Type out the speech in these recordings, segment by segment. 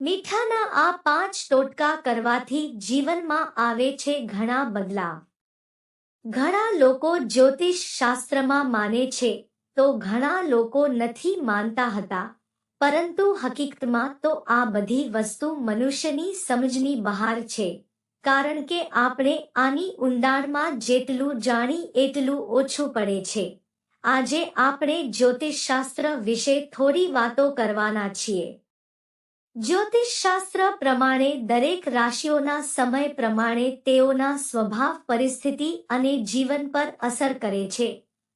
મીઠાના આ 5 ટોટકા કરવાથી જીવનમાં આવે છે ઘણા બદલાવ. ઘણા લોકો જ્યોતિષ શાસ્ત્રમાં માને છે, તો ઘણા લોકો નથી માનતા હતા, પરંતુ હકીકતમાં તો આ બધી વસ્તુ મનુષ્યની સમજની બહાર છે, કારણ કે આપણે આની ઊંડાણમાં જેટલું જાણી એટલું ઓછું પડે છે. આજે આપણે જ્યોતિષશાસ્ત્ર વિશે થોડી વાતો કરવાના છીએ. જ્યોતિષશાસ્ત્ર પ્રમાણે દરેક રાશિઓના સમય પ્રમાણે તેઓના સ્વભાવ, પરિસ્થિતિ અને જીવન પર અસર કરે છે.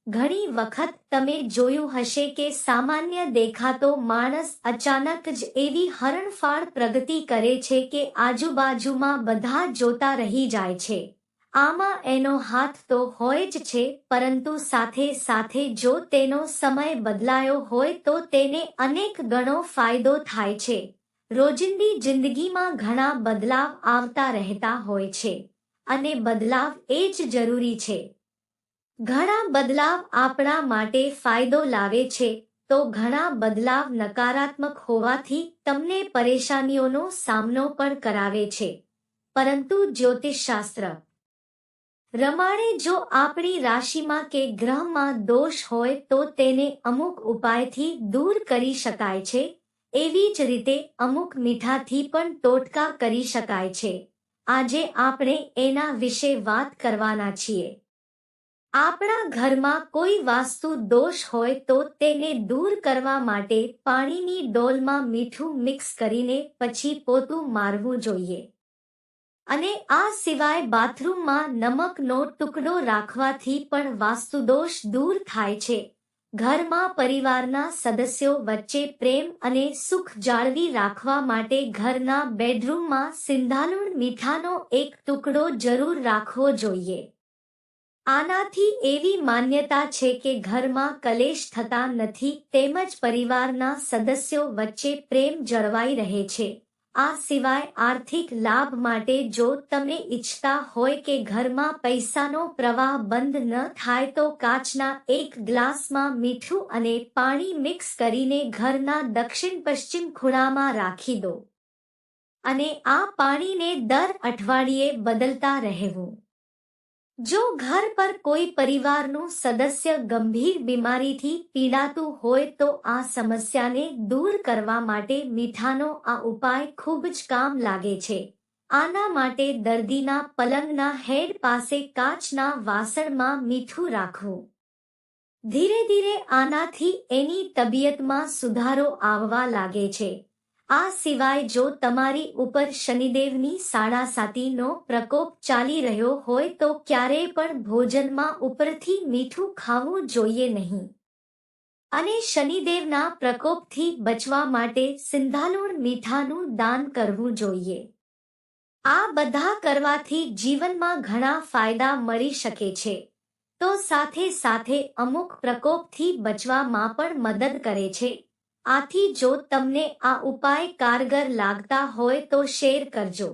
ઘણી વખત તમે જોયું હશે કે સામાન્ય દેખાતો માણસ અચાનક જ એવી હરણફાળ પ્રગતિ કરે છે કે આજુબાજુમાં બધા જોતા રહી જાય છે. આમાં એનો હાથ તો હોય જ છે, પરંતુ સાથે સાથે જો તેનો સમય બદલાયો હોય તો તેને અનેક ગણો ફાયદો થાય છે. રોજિંદી જિંદગીમાં ઘણા બદલાવ આવતા રહેતા હોય છે, અને બદલાવ એ જ જરૂરી છે. ઘણા બદલાવ આપણા માટે ફાયદો લાવે છે, તો ઘણા બદલાવ નકારાત્મક હોવાથી તમને પરેશાનીઓનો સામનો પણ કરાવે છે. પરંતુ જ્યોતિષશાસ્ત્ર પ્રમાણે જો આપણી રાશિમાં કે ગ્રહમાં દોષ હોય તો તેને અમુક ઉપાયથી દૂર કરી શકાય છે. એવી જ રીતે અમુક મીઠાથી પણ ટોટકા કરી શકાય છે. આજે આપણે એના વિશે વાત કરવાના છીએ. આપણા ઘરમાં કોઈ વાસ્તુ દોષ હોય તો તેને દૂર કરવા માટે પાણીની ડોલમાં મીઠું મિક્સ કરીને પછી પોતું મારવું જોઈએ. અને આ સિવાય બાથરૂમમાં નમકનો ટુકડો રાખવાથી પણ વાસ્તુદોષ દૂર થાય છે. ઘરમાં પરિવારના સદસ્યો વચ્ચે પ્રેમ અને સુખ જાળવી રાખવા માટે ઘરના બેડરૂમમાં સિંધાલુણ મીઠાનો એક ટુકડો જરૂર રાખવો જોઈએ. આનાથી એવી માન્યતા છે કે ઘરમાં કલેશ થતા નથી, તેમજ પરિવારના સદસ્યો વચ્ચે પ્રેમ જળવાઈ રહે છે. આ સિવાય આર્થિક લાભ માટે જો તમે ઈચ્છતા હોય કે ઘરમાં પૈસાનો પ્રવાહ બંધ ન થાય તો કાચના એક ગ્લાસમાં મીઠું અને પાણી મિક્સ કરીને ઘરના દક્ષિણ પશ્ચિમ ખૂણામાં રાખી દો. અને આ પાણીને દર અઠવાડિયે બદલતા રહેવું. જો ઘર પર કોઈ પરિવારનું સદસ્ય ગંભીર બીમારીથી પીડાતું હોય તો આ સમસ્યાને દૂર કરવા માટે મીઠાનો આ ઉપાય ખૂબ જ કામ લાગે છે. આના માટે દર્દીના પલંગના હેડ પાસે કાચના વાસણમાં મીઠું રાખવું. ધીરે ધીરે આનાથી એની તબિયતમાં સુધારો આવવા લાગે છે. આ સિવાય જો તમારી ઉપર શનિદેવની સાડાસાતીનો પ્રકોપ ચાલી રહ્યો હોય તો ક્યારેય પણ ભોજનમાં ઉપરથી મીઠું ખાવું જોઈએ નહીં. અને શનિદેવના પ્રકોપથી બચવા માટે સિંધાલુણ મીઠાનું દાન કરવું જોઈએ. આ બધા કરવાથી જીવનમાં ઘણા ફાયદા મળી શકે છે. તો સાથે સાથે અમુક પ્રકોપથી બચવામાં પણ મદદ કરે છે. આથી જો તમને આ ઉપાય કારગર લાગતા હોય તો શેર કરજો.